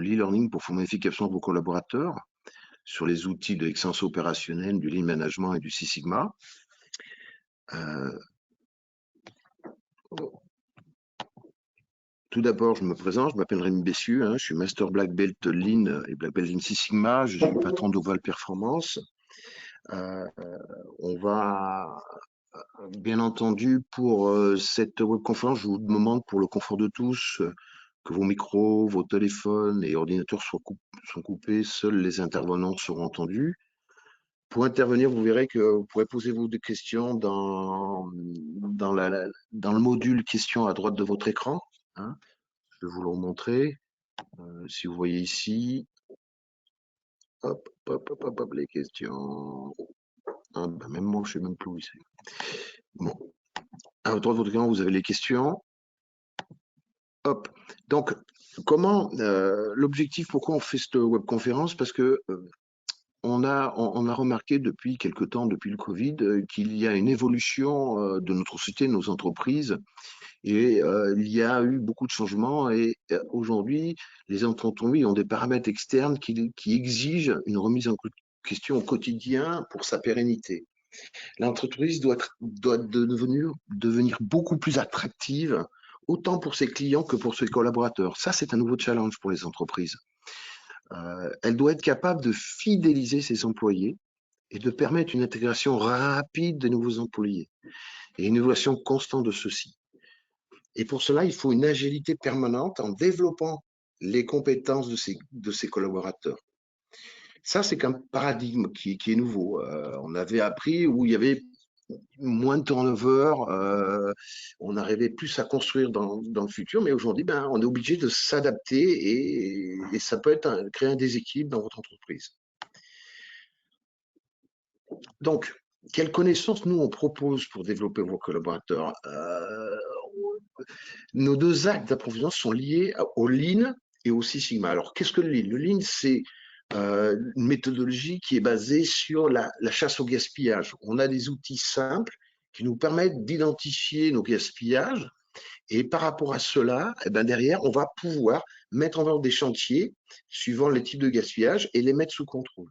l'e-learning pour former efficacement vos collaborateurs sur les outils de l'excellence opérationnelle, du lean management et du Six Sigma. Tout d'abord, je me présente, je m'appelle Rémi Bessu, je suis Master Black Belt Lean et Black Belt Lean Six Sigma, je suis patron d'Oval Performance. On va, bien entendu, pour cette webconférence, je vous demande pour le confort de tous que vos micros, vos téléphones et ordinateurs sont coupés, seuls les intervenants seront entendus. Pour intervenir, vous verrez que vous pourrez poser vos questions dans le module questions à droite de votre écran. Je vais vous le remontrer. Si vous voyez ici, hop, les questions. Même moi, je ne sais même plus où c'est. Bon. À droite de votre écran, vous avez les questions. Hop. Donc, comment l'objectif, pourquoi on fait cette webconférence? Parce que on a remarqué depuis quelque temps, depuis le Covid, qu'il y a une évolution de notre société, de nos entreprises, et il y a eu beaucoup de changements. Et aujourd'hui, les entreprises ont des paramètres externes qui exigent une remise en question au quotidien pour sa pérennité. L'entreprise doit devenir beaucoup plus attractive, autant pour ses clients que pour ses collaborateurs. Ça, c'est un nouveau challenge pour les entreprises. Elle doit être capable de fidéliser ses employés et de permettre une intégration rapide des nouveaux employés et une évaluation constante de ceux-ci. Et pour cela, il faut une agilité permanente en développant les compétences de ses collaborateurs. Ça, c'est un paradigme qui est nouveau. On avait appris où il y avait moins de turnover, on arrivait plus à construire dans le futur, mais aujourd'hui, on est obligé de s'adapter et ça peut créer un déséquilibre dans votre entreprise. Donc, quelles connaissances nous on propose pour développer vos collaborateurs? Nos deux actes d'approvisionnement sont liés au Lean et au Six Sigma. Alors, qu'est-ce que le Lean? Le Lean, c'est une méthodologie qui est basée sur la chasse au gaspillage. On a des outils simples qui nous permettent d'identifier nos gaspillages et par rapport à cela, derrière, on va pouvoir mettre en œuvre des chantiers suivant les types de gaspillage et les mettre sous contrôle.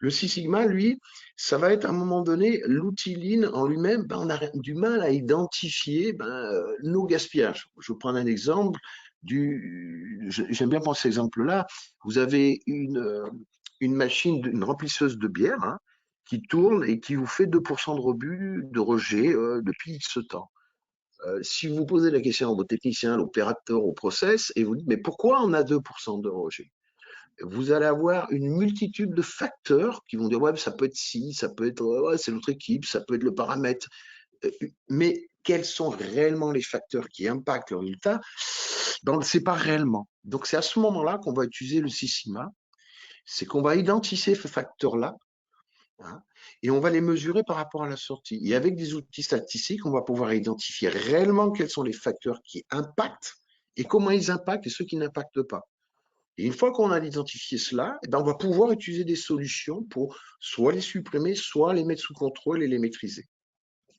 Le Six Sigma, lui, ça va être à un moment donné, l'outil Lean en lui-même, on a du mal à identifier nos gaspillages. Je vais prendre un exemple. J'aime bien prendre cet exemple-là. Vous avez une machine, une remplisseuse de bière qui tourne et qui vous fait 2% de rebut, de rejet depuis X temps. Si vous posez la question à vos techniciens, à l'opérateur, au process, et vous dites, mais pourquoi on a 2% de rejet? Vous allez avoir une multitude de facteurs qui vont dire, ouais, ça peut être ci, ça peut être, ouais, c'est notre équipe, ça peut être le paramètre. Mais quels sont réellement les facteurs qui impactent le résultat? On ne sait pas réellement. Donc, c'est à ce moment-là qu'on va utiliser le Six Sigma. C'est qu'on va identifier ces facteurs-là et on va les mesurer par rapport à la sortie. Et avec des outils statistiques, on va pouvoir identifier réellement quels sont les facteurs qui impactent et comment ils impactent et ceux qui n'impactent pas. Et une fois qu'on a identifié cela, on va pouvoir utiliser des solutions pour soit les supprimer, soit les mettre sous contrôle et les maîtriser.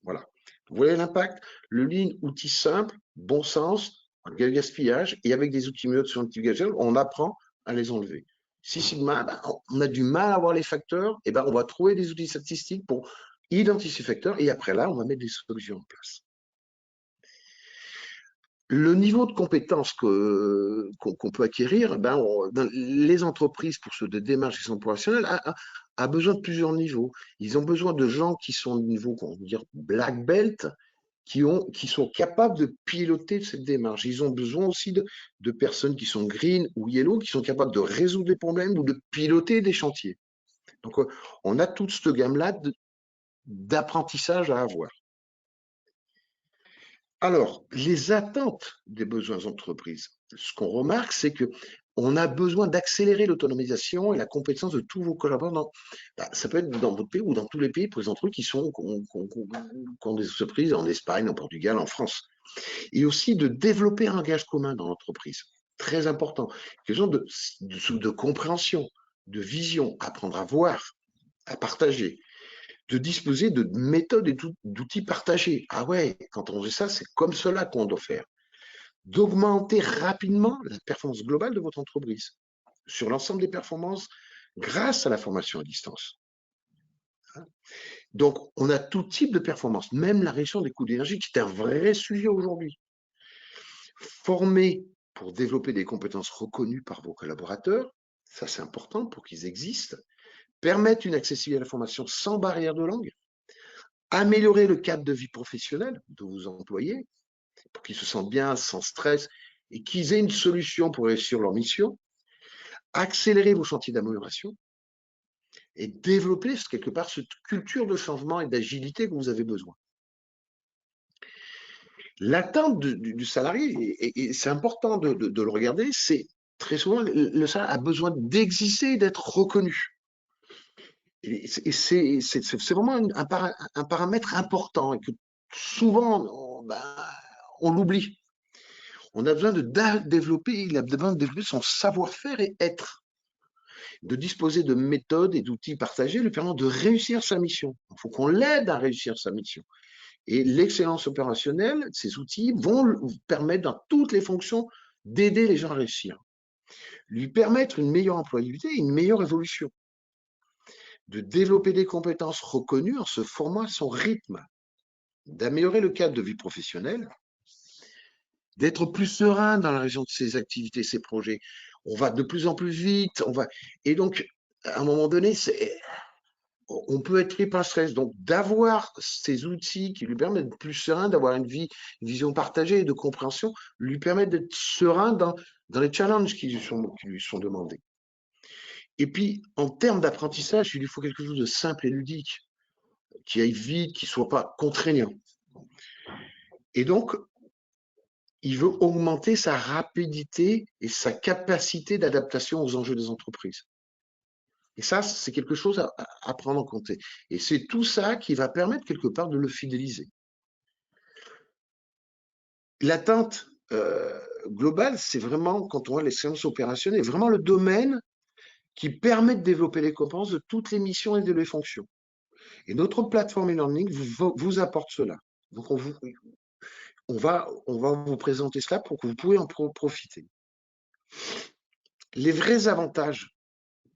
Voilà. Vous voyez l'impact? Le Lean, outil simple, bon sens, gaspillage, et avec des outils mieux sur l'anti-gaspillage, on apprend à les enlever. Six Sigma, on a du mal à voir les facteurs, et on va trouver des outils statistiques pour identifier ces facteurs, et après là, on va mettre des solutions en place. Le niveau de compétence qu'on peut acquérir, dans les entreprises, pour ceux de démarche opérationnelle, a besoin de plusieurs niveaux. Ils ont besoin de gens qui sont au niveau, on va dire, black belt, qui sont capables de piloter cette démarche. Ils ont besoin aussi de personnes qui sont green ou yellow, qui sont capables de résoudre des problèmes ou de piloter des chantiers. Donc, on a toute cette gamme-là d'apprentissage à avoir. Alors, les attentes des besoins des entreprises. Ce qu'on remarque, c'est qu'on a besoin d'accélérer l'autonomisation et la compétence de tous vos collaborateurs. Ça peut être dans votre pays ou dans tous les pays pour les entreprises qui ont des entreprises en Espagne, en Portugal, en France. Et aussi de développer un langage commun dans l'entreprise. Très important. Question de compréhension, de vision, apprendre à voir, à partager, de disposer de méthodes et d'outils partagés. Ah ouais, quand on fait ça, c'est comme cela qu'on doit faire. d'augmenter rapidement la performance globale de votre entreprise sur l'ensemble des performances grâce à la formation à distance. Donc, on a tout type de performance, même la réduction des coûts d'énergie, qui est un vrai sujet aujourd'hui. Former pour développer des compétences reconnues par vos collaborateurs, ça c'est important pour qu'ils existent. Permettre une accessibilité à la formation sans barrière de langue. Améliorer le cadre de vie professionnelle de vos employés pour qu'ils se sentent bien, sans stress et qu'ils aient une solution pour réussir leur mission. Accélérer vos chantiers d'amélioration et développer quelque part cette culture de changement et d'agilité que vous avez besoin. L'attente du salarié, et c'est important de le regarder, c'est très souvent le salarié a besoin d'exister et d'être reconnu. Et c'est vraiment un paramètre important et que souvent on l'oublie. On a besoin il a besoin de développer son savoir-faire et être, de disposer de méthodes et d'outils partagés lui permettant de réussir sa mission. Il faut qu'on l'aide à réussir sa mission. Et l'excellence opérationnelle, ces outils vont permettre dans toutes les fonctions d'aider les gens à réussir, lui permettre une meilleure employabilité et une meilleure évolution, de développer des compétences reconnues en se formant à son rythme, d'améliorer le cadre de vie professionnelle, d'être plus serein dans la région de ses activités, ses projets. On va de plus en plus vite, et donc à un moment donné, on peut être pris par le stress. Donc d'avoir ces outils qui lui permettent d'être plus serein, d'avoir une vision partagée et de compréhension, lui permettent d'être serein dans les challenges qui lui sont demandés. Et puis, en termes d'apprentissage, il lui faut quelque chose de simple et ludique, qui aille vite, qui ne soit pas contraignant. Et donc, il veut augmenter sa rapidité et sa capacité d'adaptation aux enjeux des entreprises. Et ça, c'est quelque chose à prendre en compte. Et c'est tout ça qui va permettre quelque part de le fidéliser. L'attente globale, c'est vraiment, quand on voit l'excellence opérationnelle, vraiment le domaine qui permet de développer les compétences de toutes les missions et de les fonctions. Et notre plateforme e-learning vous apporte cela. Donc, on va vous présenter cela pour que vous puissiez en profiter. Les vrais avantages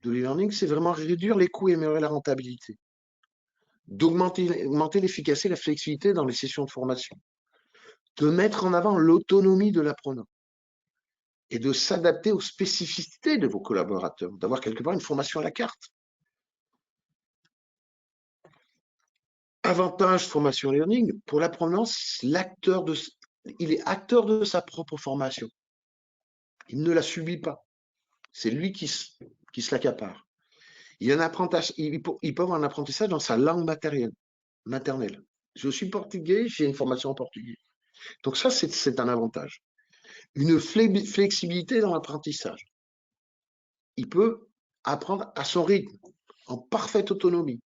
de l'e-learning, c'est vraiment réduire les coûts et améliorer la rentabilité, d'augmenter l'efficacité et la flexibilité dans les sessions de formation, de mettre en avant l'autonomie de l'apprenant et de s'adapter aux spécificités de vos collaborateurs, d'avoir quelque part une formation à la carte. Avantage formation learning, pour l'apprenant, il est acteur de sa propre formation. Il ne la subit pas. C'est lui qui se l'accapare. Il peut avoir un apprentissage dans sa langue maternelle. Je suis portugais, j'ai une formation en portugais. Donc ça, c'est un avantage. Une flexibilité dans l'apprentissage. Il peut apprendre à son rythme, en parfaite autonomie.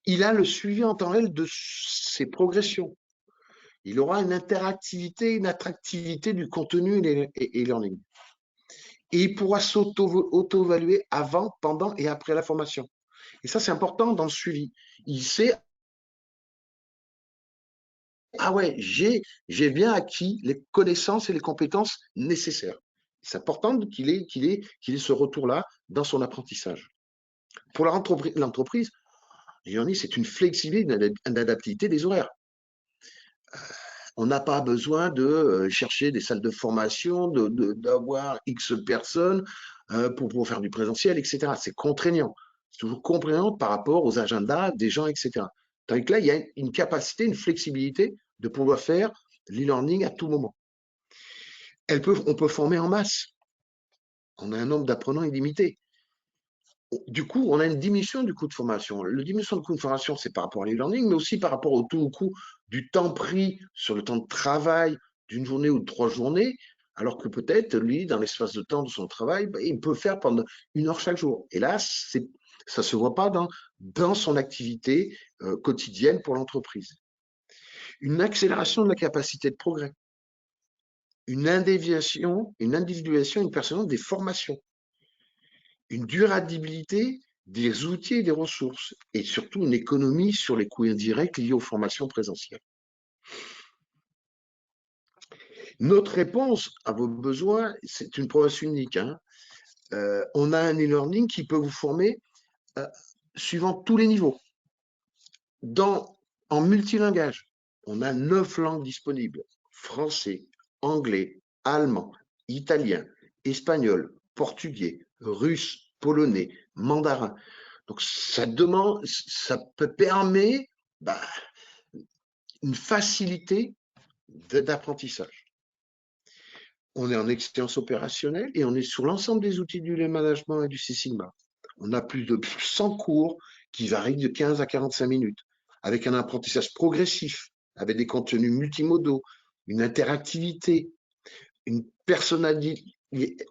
Il a le suivi en temps réel de ses progressions. Il aura une interactivité, une attractivité du contenu et learning. Et il pourra s'auto-évaluer avant, pendant et après la formation. Et ça, c'est important dans le suivi. Il sait, ah ouais, j'ai bien acquis les connaissances et les compétences nécessaires. C'est important qu'il ait ce retour-là dans son apprentissage. Pour l'entreprise, c'est une flexibilité, une adaptabilité des horaires. On n'a pas besoin de chercher des salles de formation, d'avoir X personnes pour faire du présentiel, etc. C'est contraignant. C'est toujours contraignant par rapport aux agendas des gens, etc. Tandis que là, il y a une capacité, une flexibilité de pouvoir faire l'e-learning à tout moment. On peut former en masse. On a un nombre d'apprenants illimité. Du coup, on a une diminution du coût de formation. La diminution du coût de formation, c'est par rapport à l'e-learning, mais aussi par rapport au coût du temps pris sur le temps de travail d'une journée ou de 3 journées, alors que peut-être, lui, dans l'espace de temps de son travail, il peut faire pendant 1 heure chaque jour. Et là, ça ne se voit pas dans son activité quotidienne pour l'entreprise. Une accélération de la capacité de progrès. Une individualisation, une personnalisation des formations. Une durabilité des outils et des ressources, et surtout une économie sur les coûts indirects liés aux formations présentielles. Notre réponse à vos besoins, c'est une promesse unique, hein. On a un e-learning qui peut vous former euh, suivant tous les niveaux. En multilingage, on a 9 langues disponibles. Français, anglais, allemand, italien, espagnol, portugais, russe, polonais, mandarin. Donc ça peut permettre bah, une facilité d'apprentissage. On est en excellence opérationnelle et on est sur l'ensemble des outils du management et du Six Sigma. On a plus de 100 cours qui varient de 15 à 45 minutes, avec un apprentissage progressif, avec des contenus multimodaux, une interactivité, une personnalité.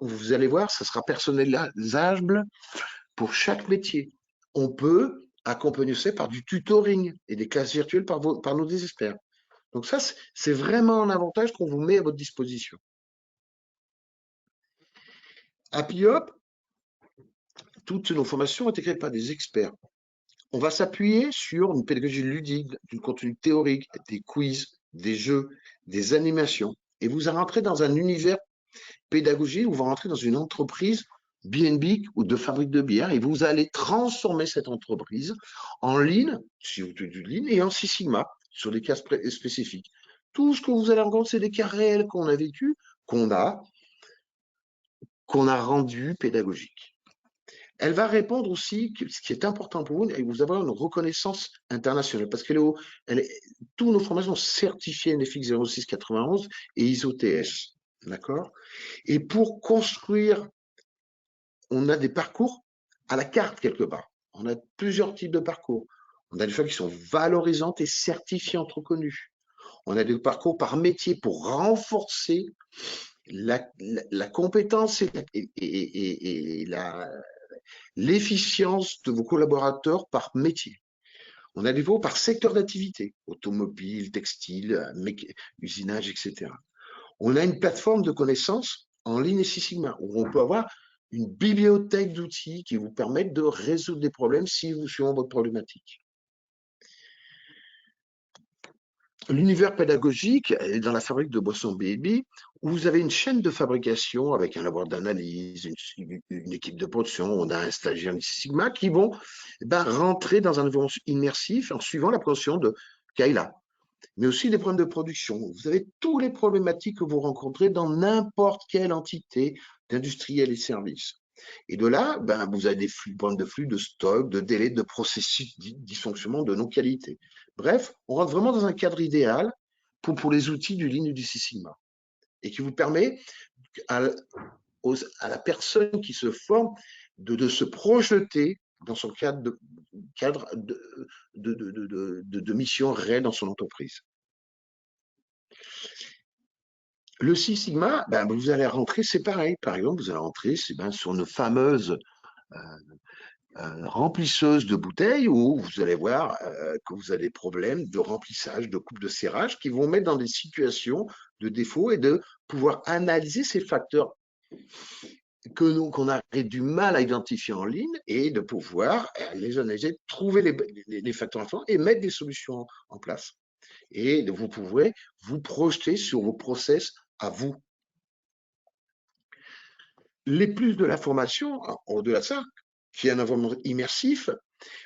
Vous allez voir, ça sera personnalisable pour chaque métier. On peut accompagner ça par du tutoring et des classes virtuelles par nos experts. Donc ça, c'est vraiment un avantage qu'on vous met à votre disposition. Happy toutes nos formations ont été créées par des experts. On va s'appuyer sur une pédagogie ludique, du contenu théorique, des quiz, des jeux, des animations. Et vous allez rentrer dans un univers pédagogique où vous rentrez dans une entreprise B&B ou de fabrique de bière et vous allez transformer cette entreprise en ligne, si vous êtes une ligne, et en Six Sigma sur des cas spécifiques. Tout ce que vous allez rencontrer, c'est des cas réels qu'on a vécu, qu'on a, qu'on a rendu pédagogiques. Elle va répondre aussi, ce qui est important pour vous, et vous avoir une reconnaissance internationale, parce que tous nos formations sont certifiées NFX 0691 et ISO TS. D'accord? Et pour construire, on a des parcours à la carte quelque part. On a plusieurs types de parcours. On a des choses qui sont valorisantes et certifiantes reconnues. On a des parcours par métier pour renforcer la compétence et l'efficience de vos collaborateurs par métier. On a des niveaux par secteur d'activité, automobile, textile, usinage, etc. On a une plateforme de connaissances en ligne et Six Sigma, où on peut avoir une bibliothèque d'outils qui vous permettent de résoudre des problèmes si vous suivez votre problématique. L'univers pédagogique est dans la fabrique de boissons B&B, où vous avez une chaîne de fabrication avec un laboratoire d'analyse, une équipe de production, on a un stagiaire Sigma qui vont rentrer dans un environnement immersif en suivant la production de Kayla, mais aussi des problèmes de production. Vous avez tous les problématiques que vous rencontrez dans n'importe quelle entité d'industriel et services. Et de là, vous avez des problèmes de flux, de stock, de délai, de processus, dysfonctionnement, de non-qualité. Bref, on rentre vraiment dans un cadre idéal pour les outils du Lean et du Six Sigma et qui vous permet à la personne qui se forme de se projeter dans son cadre de mission réelle dans son entreprise. Le Six Sigma, vous allez rentrer, c'est pareil. Par exemple, vous allez rentrer sur nos fameuses remplisseuse de bouteilles où vous allez voir que vous avez des problèmes de remplissage, de coupe de serrage qui vont mettre dans des situations de défaut et de pouvoir analyser ces facteurs qu'on a du mal à identifier en ligne et de pouvoir les analyser, trouver les facteurs influents et mettre des solutions en place. Et vous pourrez vous projeter sur vos process à vous. Les plus de la formation, au-delà de ça, qui est un environnement immersif,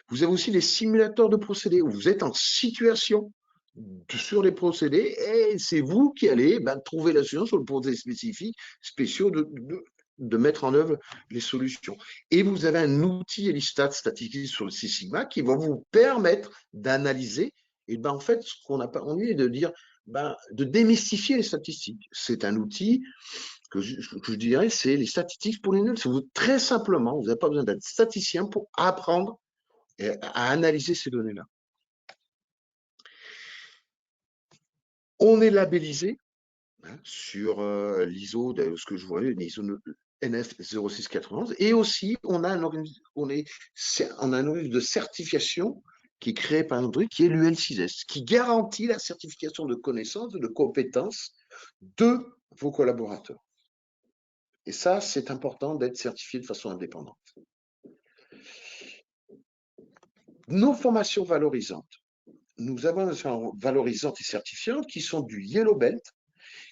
vous avez aussi les simulateurs de procédés où vous êtes en situation sur les procédés et c'est vous qui allez trouver la solution sur le procédé spécifique, spéciaux de mettre en œuvre les solutions. Et vous avez un outil Elistat statistique sur le Six Sigma qui va vous permettre d'analyser et en fait ce qu'on n'a pas envie de dire de démystifier les statistiques. C'est un outil que je dirais, c'est les statistiques pour les nuls. Très simplement, vous n'avez pas besoin d'être statisticien pour apprendre à analyser ces données-là. On est labellisé sur l'ISO, ce que je voyais, l'ISO NF 0691, et aussi on a un organisme de certification qui est créé par Android, qui est l'UL6S, qui garantit la certification de connaissances, de compétences de vos collaborateurs. Et ça, c'est important d'être certifié de façon indépendante. Nos formations valorisantes. Nous avons des formations valorisantes et certifiantes qui sont du Yellow Belt,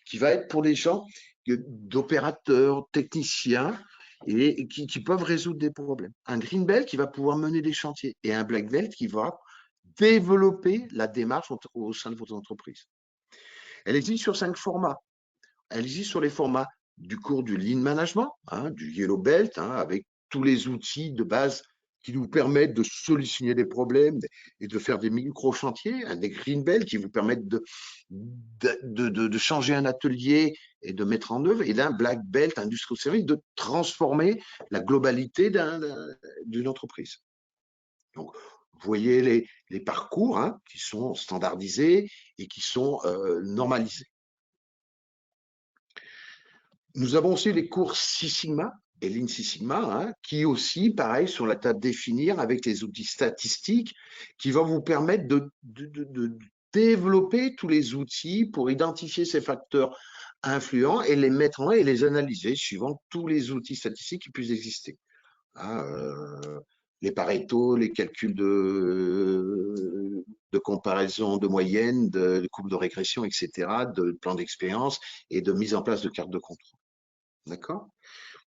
qui va être pour les gens d'opérateurs, techniciens, et qui peuvent résoudre des problèmes. Un green belt qui va pouvoir mener des chantiers et un black belt qui va développer la démarche au sein de votre entreprise. Elle existe sur 5 formats. Elle existe sur les formats du cours du Lean Management, du Yellow Belt, avec tous les outils de base qui vous permettent de solutionner des problèmes et de faire des micro-chantiers, des Green Belt qui vous permettent de changer un atelier et de mettre en œuvre, et d'un Black Belt, industrie service, de transformer la globalité d'une entreprise. Donc, vous voyez les parcours qui sont standardisés et qui sont normalisés. Nous avons aussi les cours Six Sigma et Lean Six Sigma, qui aussi, pareil, sont la table définir avec les outils statistiques qui vont vous permettre de développer tous les outils pour identifier ces facteurs influents et les mettre en œuvre et les analyser suivant tous les outils statistiques qui puissent exister. Les Pareto, les calculs de comparaison de moyenne, de courbe de régression, etc., de plan d'expérience et de mise en place de cartes de contrôle. D'accord?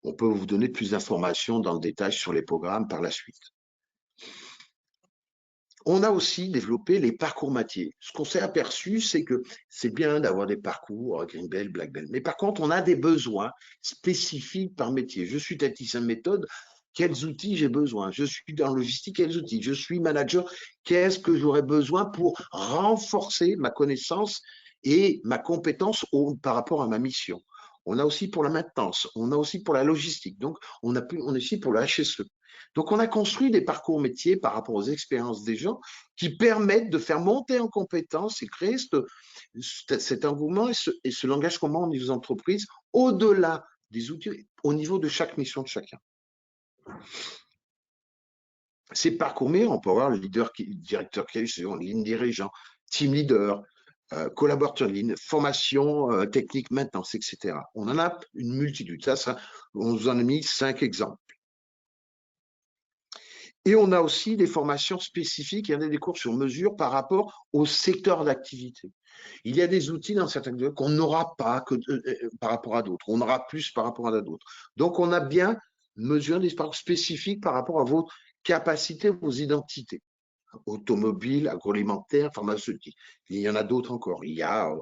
On peut vous donner plus d'informations dans le détail sur les programmes par la suite. On a aussi développé les parcours métiers. Ce qu'on s'est aperçu, c'est que c'est bien d'avoir des parcours Green Belt, Black Belt, mais par contre, on a des besoins spécifiques par métier. Je suis technicien de méthode, quels outils j'ai besoin? Je suis dans le logistique, quels outils? Je suis manager, qu'est-ce que j'aurais besoin pour renforcer ma connaissance et ma compétence par rapport à ma mission? On a aussi pour la maintenance, on a aussi pour la logistique, donc on a aussi pour le HSE. Donc, on a construit des parcours métiers par rapport aux expériences des gens qui permettent de faire monter en compétences et créer cet engouement et ce langage commun au niveau des entreprises, au-delà des outils, au niveau de chaque mission de chacun. Ces parcours métiers, on peut avoir le leader, directeur, ligne dirigeant, team leader, collaborateur ligne, formation technique, maintenance, etc. On en a une multitude. On vous en a mis 5 exemples. Et on a aussi des formations spécifiques, il y en a des cours sur mesure par rapport au secteur d'activité. Il y a des outils dans certains cas qu'on n'aura pas par rapport à d'autres, on aura plus par rapport à d'autres. Donc, on a bien mesuré des parcours spécifiques par rapport à vos capacités, vos identités. Automobile, agroalimentaire, pharmaceutique. Il y en a d'autres encore. Il y a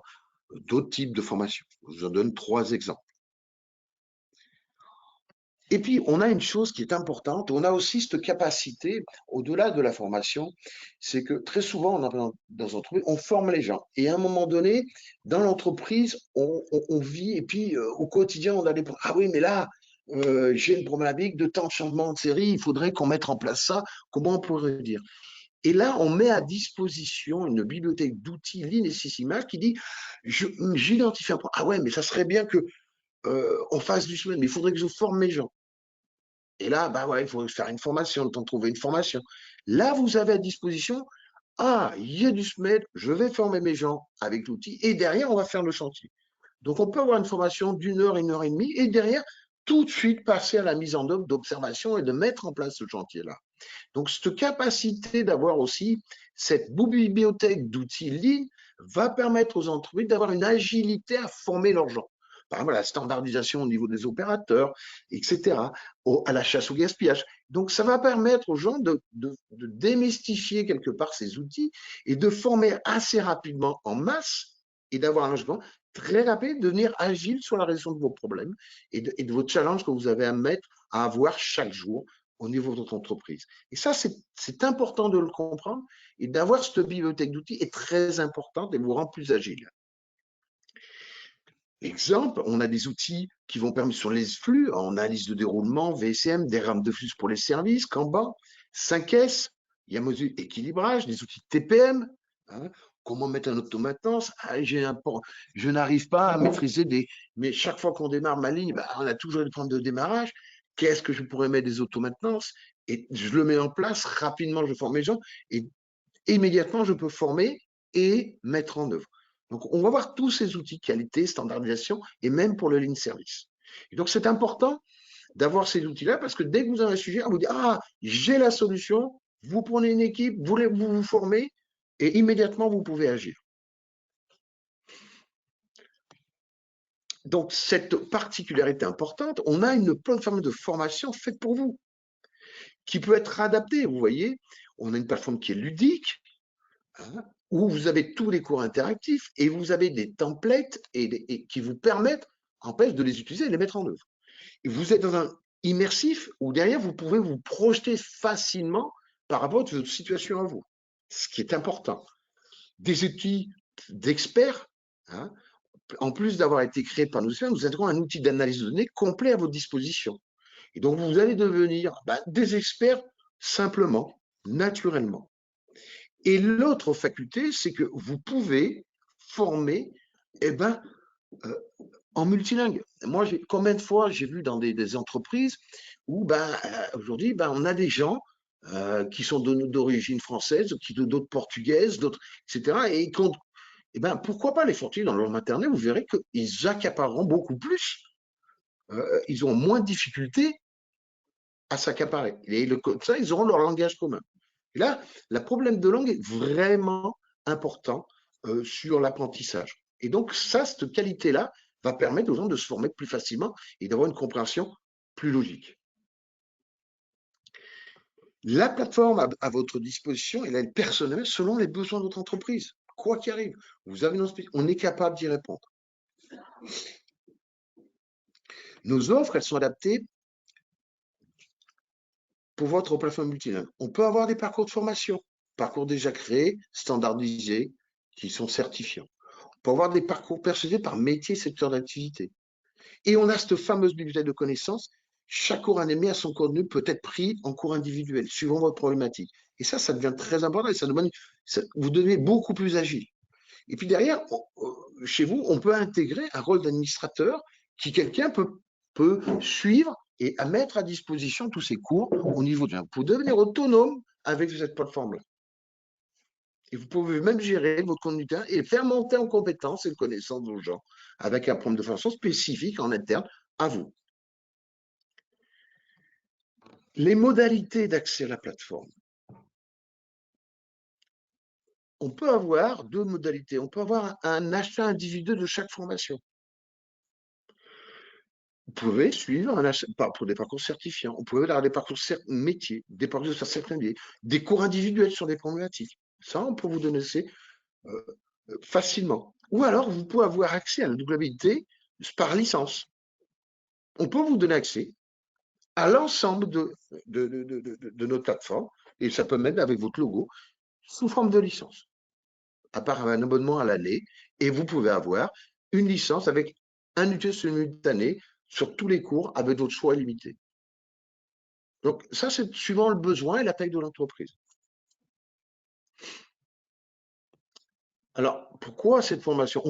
d'autres types de formations. Je vous en donne 3 exemples. Et puis, on a une chose qui est importante, on a aussi cette capacité, au-delà de la formation, c'est que très souvent, dans l'entreprise, on forme les gens. Et à un moment donné, dans l'entreprise, on vit, et puis au quotidien, on a des problèmes. Ah oui, mais là, j'ai une problématique de temps de changement de série, il faudrait qu'on mette en place ça. Comment on pourrait dire? Et là, on met à disposition une bibliothèque d'outils Lean et Six Sigma qui dit, j'identifie un point. Ah ouais, mais ça serait bien que on fasse du semaine, mais il faudrait que je forme mes gens. Et là, bah ouais, il faut faire une formation, le temps de trouver une formation. Là, vous avez à disposition, il y a du SMED, je vais former mes gens avec l'outil, et derrière, on va faire le chantier. Donc, on peut avoir une formation d'1 heure, 1 heure et demie, et derrière, tout de suite passer à la mise en œuvre d'observation et de mettre en place ce chantier-là. Donc, cette capacité d'avoir aussi cette bibliothèque d'outils Lean va permettre aux entreprises d'avoir une agilité à former leurs gens. Par exemple, la standardisation au niveau des opérateurs, etc., à la chasse au gaspillage. Donc, ça va permettre aux gens de démystifier quelque part ces outils et de former assez rapidement en masse et d'avoir un logement très rapide, de devenir agile sur la résolution de vos problèmes et de vos challenges que vous avez à avoir chaque jour au niveau de votre entreprise. Et ça, c'est important de le comprendre et d'avoir cette bibliothèque d'outils est très importante et vous rend plus agile. Exemple, on a des outils qui vont permettre sur les flux, en analyse de déroulement, VSM, des rames de flux pour les services, Kanban, 5S, il y a mesure équilibrage, des outils TPM, comment mettre un automatenance, je n'arrive pas à maîtriser mais chaque fois qu'on démarre ma ligne, on a toujours des problèmes de démarrage, qu'est-ce que je pourrais mettre des automatenances? Et je le mets en place, rapidement je forme mes gens, et immédiatement je peux former et mettre en œuvre. Donc, on va voir tous ces outils, qualité, standardisation, et même pour le Lean Service. Et donc, c'est important d'avoir ces outils-là parce que dès que vous avez un sujet, on vous dit, j'ai la solution, vous prenez une équipe, vous vous formez, et immédiatement, vous pouvez agir. Donc, cette particularité importante, on a une plateforme de formation faite pour vous, qui peut être adaptée. Vous voyez, on a une plateforme qui est ludique, hein, où vous avez tous les cours interactifs et vous avez des templates et qui vous permettent, en fait, de les utiliser et de les mettre en œuvre. Et vous êtes dans un immersif où derrière, vous pouvez vous projeter facilement par rapport à votre situation à vous, ce qui est important. Des outils d'experts, hein, en plus d'avoir été créés par nous, nous avons un outil d'analyse de données complet à votre disposition. Et donc, vous allez devenir des experts simplement, naturellement. Et l'autre faculté, c'est que vous pouvez former eh ben, euh, en multilingue. Moi, combien de fois j'ai vu dans des entreprises où aujourd'hui, on a des gens qui sont d'origine française, qui d'autres portugaises, d'autres, etc. Et pourquoi pas les sortir dans leur maternelle, vous verrez qu'ils accapareront beaucoup plus, ils ont moins de difficultés à s'accaparer. Et comme ça, ils auront leur langage commun. Et là, le problème de langue est vraiment important sur l'apprentissage. Et donc, ça, cette qualité-là va permettre aux gens de se former plus facilement et d'avoir une compréhension plus logique. La plateforme à votre disposition, elle est personnelle selon les besoins de votre entreprise. Quoi qu'il arrive, vous avez on est capable d'y répondre. Nos offres, elles sont adaptées pour votre plateforme multilingue. On peut avoir des parcours de formation, parcours déjà créés, standardisés, qui sont certifiants. On peut avoir des parcours personnalisés par métier, secteur d'activité. Et on a cette fameuse bibliothèque de connaissances. Chaque cours animé à son contenu peut être pris en cours individuel, suivant votre problématique. Et ça devient très important et vous devenez beaucoup plus agile. Et puis derrière, chez vous, on peut intégrer un rôle d'administrateur qui quelqu'un peut suivre et à mettre à disposition tous ces cours au niveau de pour devenir autonome avec cette plateforme-là. Et vous pouvez même gérer votre contenu et faire monter en compétences et de connaissances aux gens avec un programme de formation spécifique en interne à vous. Les modalités d'accès à la plateforme. On peut avoir deux modalités. On peut avoir un achat individuel de chaque formation. Vous pouvez suivre un achat pour des parcours certifiants. On peut avoir des parcours métiers, des parcours sur certains métiers, des cours individuels sur des problématiques. Ça, on peut vous donner facilement. Ou alors, vous pouvez avoir accès à la doublabilité par licence. On peut vous donner accès à l'ensemble de notre plateforme, et ça peut mettre avec votre logo, sous forme de licence, à part un abonnement à l'année, et vous pouvez avoir une licence avec un usage simultané sur tous les cours avec votre choix illimité. Donc ça, c'est suivant le besoin et la taille de l'entreprise. Alors, pourquoi cette formation?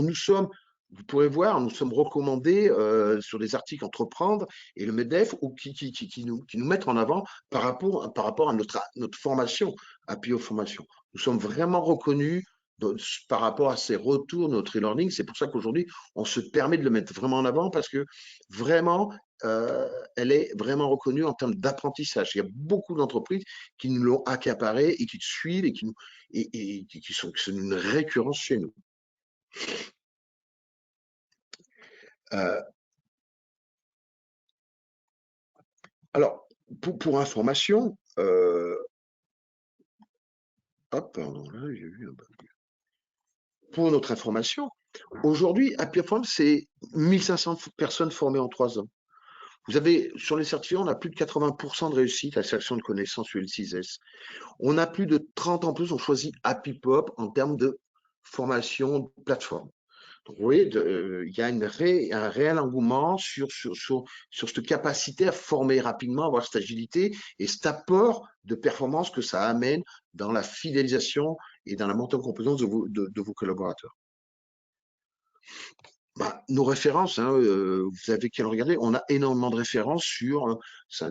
Vous pourrez voir, nous sommes recommandés sur des articles Entreprendre et le MEDEF ou qui nous mettent en avant par rapport à notre formation, à PO Formation. Nous sommes vraiment reconnus par rapport à ces retours, notre e-learning. C'est pour ça qu'aujourd'hui, on se permet de le mettre vraiment en avant parce que vraiment, elle est vraiment reconnue en termes d'apprentissage. Il y a beaucoup d'entreprises qui nous l'ont accaparé et qui suivent et qui sont une récurrence chez nous. Alors, pour information, pardon, là, j'ai vu un bug. Pour notre information, aujourd'hui, Happy Form, c'est 1500 personnes formées en 3 ans. Vous avez, sur les certificats, on a plus de 80% de réussite à la sélection de connaissances sur L6S. On a plus de 30 en plus, on choisit Happy Pop en termes de formation plateforme. Donc, vous voyez, il y a un réel engouement sur cette capacité à former rapidement, avoir cette agilité et cet apport de performance que ça amène dans la fidélisation et dans la montée en compétence de vos collaborateurs. Nos références, hein, vous avez qu'à le regarder, on a énormément de références sur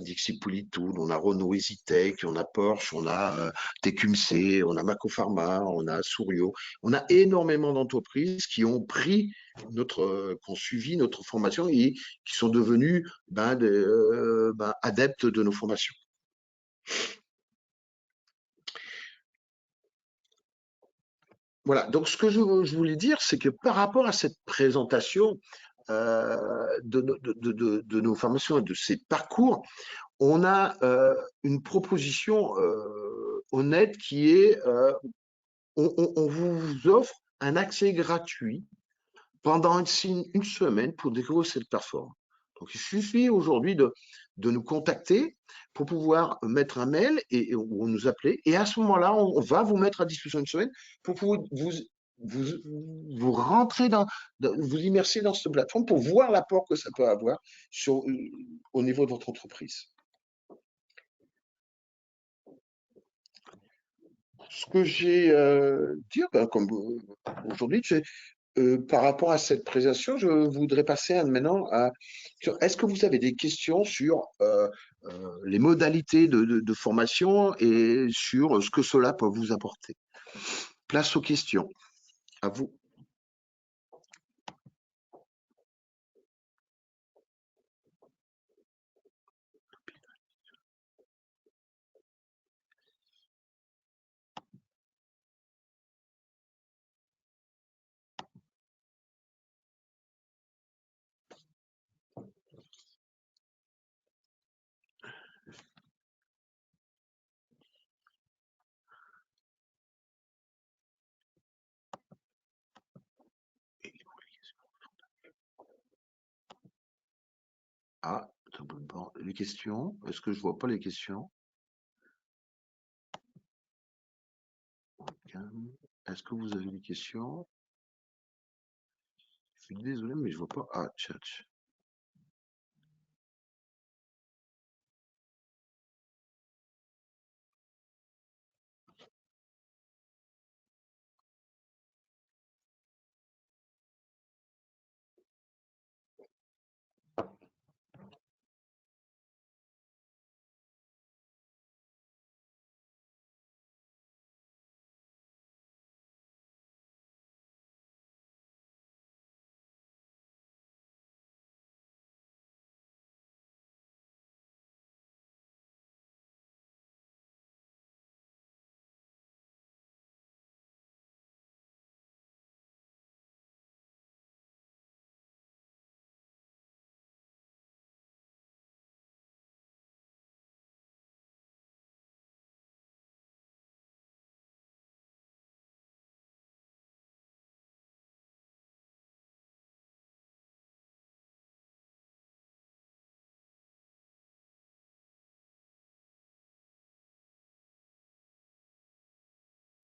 Dixie Polytool, on a Renault EasyTech, on a Porsche, on a TQMC, on a Mako Pharma, on a Sourio. On a énormément d'entreprises qui ont qui ont suivi notre formation et qui sont devenus adeptes de nos formations. Voilà, donc ce que je voulais dire, c'est que par rapport à cette présentation, de nos formations et de ces parcours, on a une proposition honnête qui est on vous offre un accès gratuit pendant une semaine pour découvrir cette plateforme. Donc, il suffit aujourd'hui de nous contacter pour pouvoir mettre un mail ou nous appeler. Et à ce moment-là, on va vous mettre à disposition une semaine pour pouvoir vous, vous rentrer vous immerser dans cette plateforme pour voir l'apport que ça peut avoir au niveau de votre entreprise. Ce que j'ai dit, comme aujourd'hui, par rapport à cette présentation, je voudrais passer maintenant à. Est-ce que vous avez des questions sur les modalités de formation et sur ce que cela peut vous apporter? Place aux questions. À vous. Ah, les questions. Est-ce que je vois pas les questions? Est-ce que vous avez des questions? Je suis désolé, mais je vois pas. Ah, chat.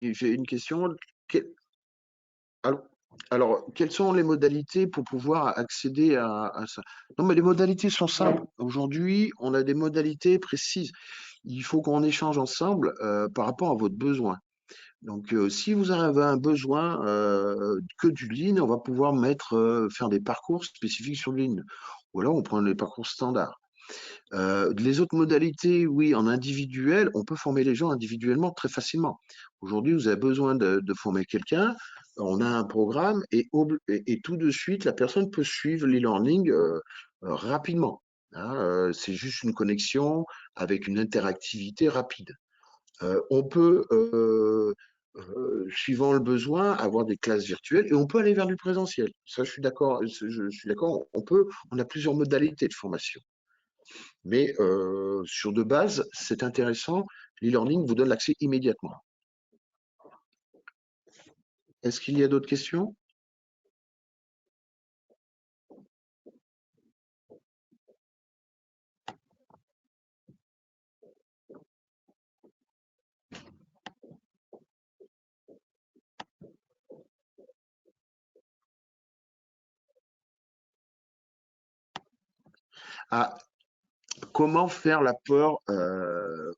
J'ai une question. Alors, quelles sont les modalités pour pouvoir accéder à ça? Non, mais les modalités sont simples. Aujourd'hui, on a des modalités précises. Il faut qu'on échange ensemble par rapport à votre besoin. Donc, si vous avez un besoin que du lean, on va pouvoir faire des parcours spécifiques sur le lean. Ou alors, on prend les parcours standards. Les autres modalités, oui, en individuel, on peut former les gens individuellement très facilement. Aujourd'hui, vous avez besoin de former quelqu'un, on a un programme et tout de suite, la personne peut suivre l'e-learning rapidement, hein. C'est juste une connexion avec une interactivité rapide. On peut, suivant le besoin, avoir des classes virtuelles et on peut aller vers du présentiel. Ça, je suis d'accord. Je suis d'accord. On a plusieurs modalités de formation. Mais sur de base, c'est intéressant. L'e-learning vous donne l'accès immédiatement. Est-ce qu'il y a d'autres questions? Ah, comment faire l'apport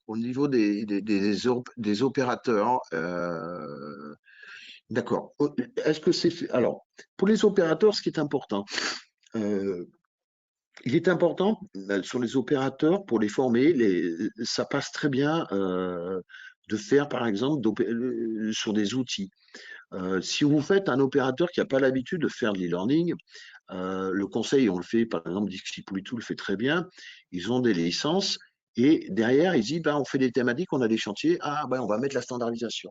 au niveau des opérateurs? D'accord. Est-ce que c'est fait? Alors, pour les opérateurs, ce qui est important, euh, il est important sur les opérateurs pour les former. Ça passe très bien de faire, par exemple, sur des outils. Si vous faites un opérateur qui n'a pas l'habitude de faire de l'e-learning, le conseil, on le fait, par exemple, Dixie Politou le fait très bien. Ils ont des licences Et derrière, ils disent, ben, on fait des thématiques, on a des chantiers, ah ben, on va mettre la standardisation.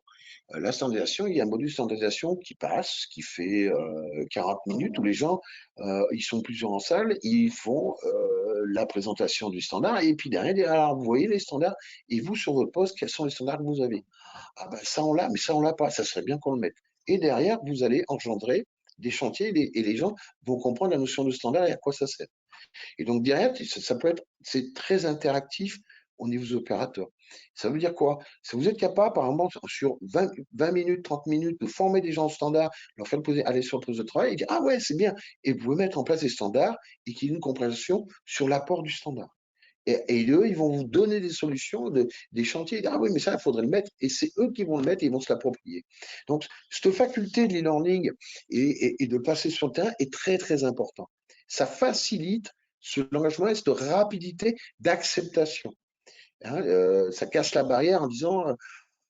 La standardisation, il y a un module standardisation qui passe, qui fait 40 minutes, où les gens, ils sont plusieurs en salle, ils font la présentation du standard, et puis derrière, alors, vous voyez les standards, et vous, sur votre poste, quels sont les standards que vous avez? Ah ben ça, on l'a, mais ça, on l'a pas, ça serait bien qu'on le mette. Et derrière, vous allez engendrer des chantiers, et les gens vont comprendre la notion de standard et à quoi ça sert. Et donc derrière, ça peut être, c'est très interactif au niveau des opérateurs. Ça veut dire quoi? Ça vous êtes capable, par exemple, sur 20 minutes, 30 minutes, de former des gens au standard, leur faire poser, aller sur le poste de travail et dire, ah ouais, c'est bien. Et vous pouvez mettre en place des standards et qu'il y ait une compréhension sur l'apport du standard. Et eux, ils vont vous donner des solutions, des chantiers. Ah oui, mais ça, il faudrait le mettre. Et c'est eux qui vont le mettre et ils vont se l'approprier. Donc, cette faculté de l'e-learning et de passer sur le terrain est très, très important. Ça facilite l'engagement et cette rapidité d'acceptation. Hein, ça casse la barrière en disant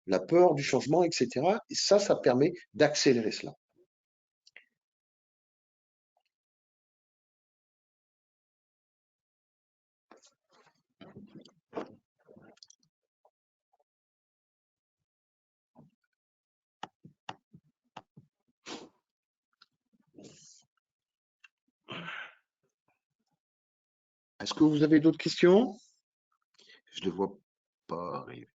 la peur du changement, etc. Et ça permet d'accélérer cela. Est-ce que vous avez d'autres questions? Je ne les vois pas arriver.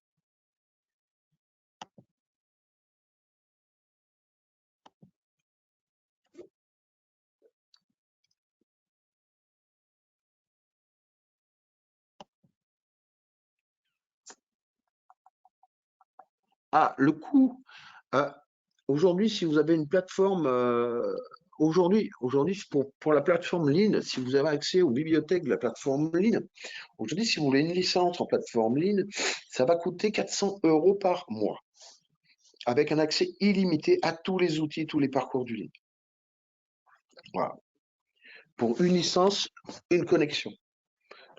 Ah, le coût. Euh, Aujourd'hui, si vous avez une plateforme, aujourd'hui, pour la plateforme Lean, si vous avez accès aux bibliothèques de la plateforme Lean, aujourd'hui, si vous voulez une licence en plateforme Lean, ça va coûter 400 € par mois, avec un accès illimité à tous les outils, tous les parcours du Lean. Voilà. Pour une licence, une connexion.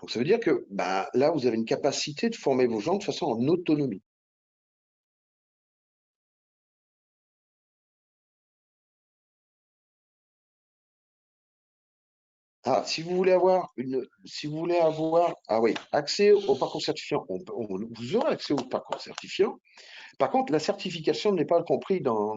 Donc, ça veut dire que bah, là, vous avez une capacité de former vos gens de façon en autonomie. Ah, si vous voulez avoir, ah oui, accès au parcours certifiant, vous aurez accès au parcours certifiant. Par contre, la certification n'est pas compris dans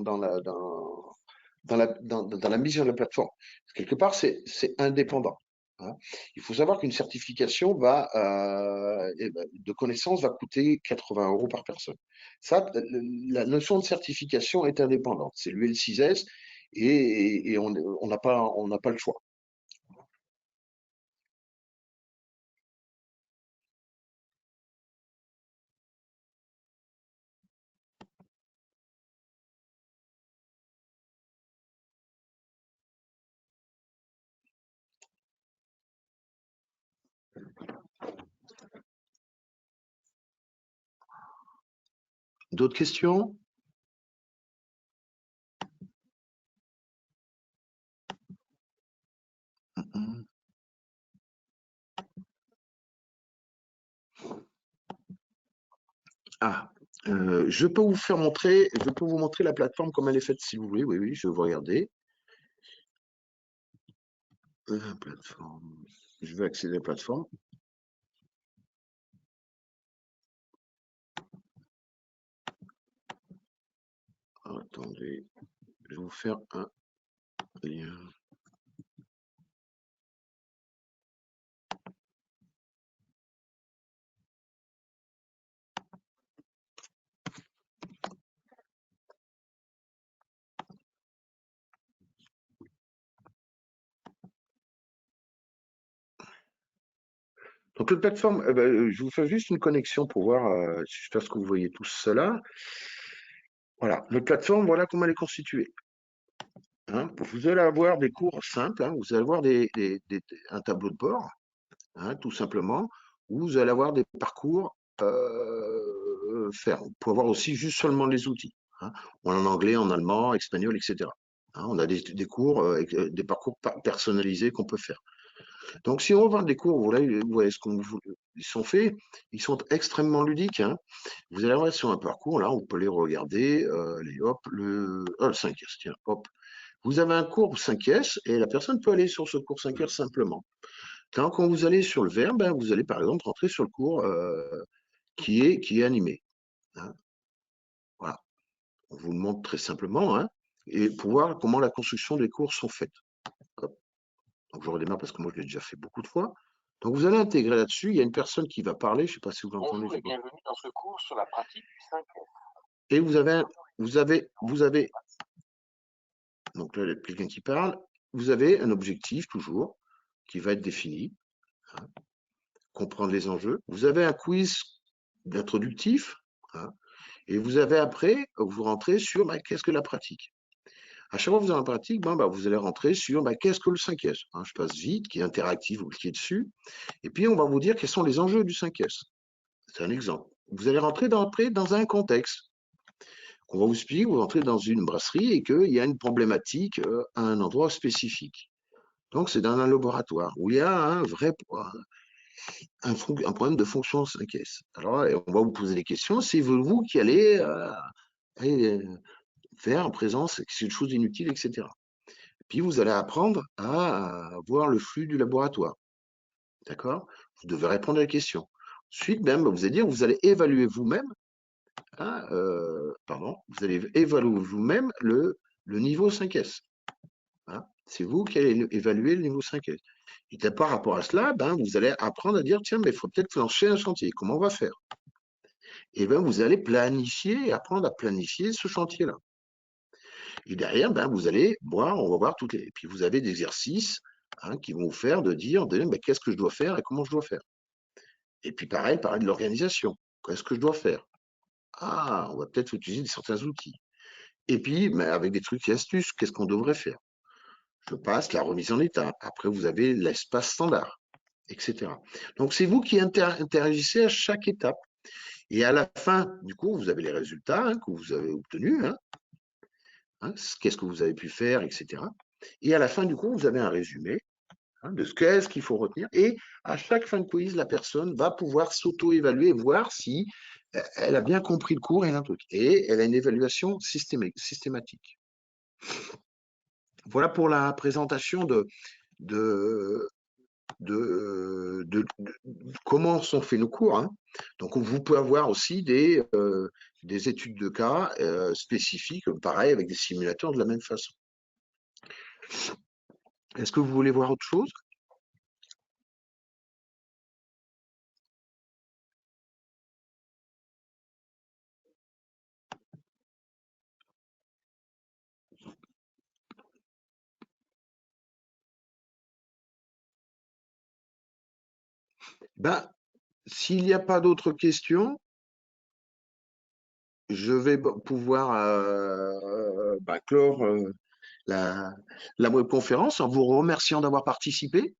la mission de la plateforme. Quelque part, c'est indépendant. Hein. Il faut savoir qu'une certification de connaissance va coûter 80 € par personne. Ça, la notion de certification est indépendante. C'est l'UL6S et on n'a pas le choix. D'autres questions? Mhm. Ah, je peux vous montrer la plateforme comme elle est faite si vous voulez. Oui, oui, je vais vous regarder. La plateforme. Je vais accéder à la plateforme. Attendez, je vais vous faire un lien. Donc, la plateforme, je vous fais juste une connexion pour voir, j'espère que vous voyez tout cela. Voilà, notre plateforme, voilà comment elle est constituée. Hein. Vous allez avoir des cours simples, hein, vous allez avoir un tableau de bord, hein, tout simplement, où vous allez avoir des parcours faire. Pour avoir aussi juste seulement les outils, hein, en anglais, en allemand, espagnol, etc. Hein, on a des cours, des parcours personnalisés qu'on peut faire. Donc, si on va des cours, vous voyez ce ils sont faits, ils sont extrêmement ludiques. Hein. Vous allez voir sur un parcours, là, on peut les regarder, hop, le 5S, tiens, hop. Vous avez un cours 5S et la personne peut aller sur ce cours 5S simplement. Quand vous allez sur le verbe, ben, vous allez par exemple rentrer sur le cours qui est animé. Hein. Voilà. On vous le montre très simplement, hein, et pour voir comment la construction des cours sont faites. Hop. Donc je redémarre parce que moi je l'ai déjà fait beaucoup de fois. Donc vous allez intégrer là-dessus, il y a une personne qui va parler, je ne sais pas si vous l'entendez. Bonjour et bienvenue dans ce cours sur la pratique du 5S. Et vous avez, donc là il y a quelqu'un qui parle, vous avez un objectif toujours qui va être défini, hein, comprendre les enjeux. Vous avez un quiz d'introductif, hein, et vous avez après, vous rentrez sur bah, qu'est-ce que la pratique. À chaque fois que vous avez la pratique, ben, bah, vous allez rentrer sur bah, qu'est-ce que le 5S. Hein, je passe vite, qui est interactif, vous cliquez dessus. Et puis, on va vous dire quels sont les enjeux du 5S. C'est un exemple. Vous allez rentrer après dans un contexte. On va vous expliquer, vous entrez dans une brasserie et qu'il y a une problématique à un endroit spécifique. Donc, c'est dans un laboratoire où il y a un vrai un problème de fonction 5S. Alors, on va vous poser des questions. C'est vous qui allez faire en présence quelque chose d'inutile, etc. Puis vous allez apprendre à voir le flux du laboratoire. D'accord? Vous devez répondre à la question. Ensuite, même, vous allez dire, vous allez évaluer vous-même, hein, vous allez évaluer vous-même le niveau 5S. Hein. C'est vous qui allez évaluer le niveau 5S. Et par rapport à cela, ben, vous allez apprendre à dire, tiens, mais il faut peut-être lancer un chantier. Comment on va faire? Et bien, vous allez planifier, apprendre à planifier ce chantier-là. Et derrière, ben, vous allez voir, on va voir toutes les. Et puis vous avez des exercices hein, qui vont vous faire de dire ben, qu'est-ce que je dois faire et comment je dois faire. Et puis pareil, parler de l'organisation. Qu'est-ce que je dois faire? Ah, on va peut-être utiliser certains outils. Et puis, ben, avec des trucs et astuces, qu'est-ce qu'on devrait faire? Je passe la remise en état. Après, vous avez l'espace standard, etc. Donc, c'est vous qui interagissez à chaque étape. Et à la fin, du coup, vous avez les résultats hein, que vous avez obtenus. Hein, qu'est-ce que vous avez pu faire, etc. Et à la fin, du coup, vous avez un résumé hein, de ce qu'est-ce qu'il faut retenir. Et à chaque fin de quiz, la personne va pouvoir s'auto-évaluer, voir si elle a bien compris le cours et un truc. Et elle a une évaluation systématique. Voilà pour la présentation de, de comment sont faits nos cours. Hein. Donc, vous pouvez avoir aussi des études de cas spécifiques, pareil, avec des simulateurs de la même façon. Est-ce que vous voulez voir autre chose? Ben, s'il n'y a pas d'autres questions, je vais pouvoir clore la, la webconférence en vous remerciant d'avoir participé.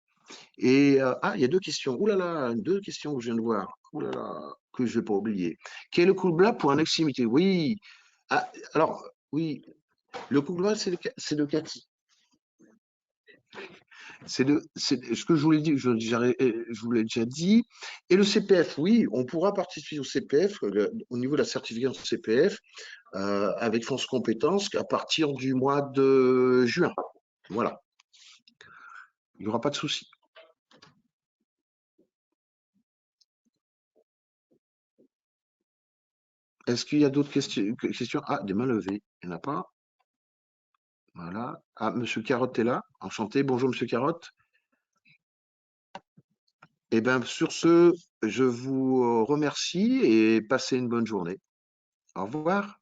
Et il y a deux questions. Ouh là là, deux questions que je viens de voir. Ouh là là, que je ne vais pas oublier. Quel est le coup de blague pour un extrémité? Oui. Ah, alors, oui, le coup de blague, c'est de Cathy. C'est ce que je voulais dire, je vous l'ai déjà dit. Et le CPF, oui, on pourra participer au CPF, au niveau de la certification CPF, avec France Compétences à partir du mois de juin. Voilà. Il n'y aura pas de souci. Est-ce qu'il y a d'autres questions? Ah, des mains levées. Il n'y en a pas. Voilà. Ah, Monsieur Carotte est là. Enchanté. Bonjour, Monsieur Carotte. Eh bien, sur ce, je vous remercie et passez une bonne journée. Au revoir.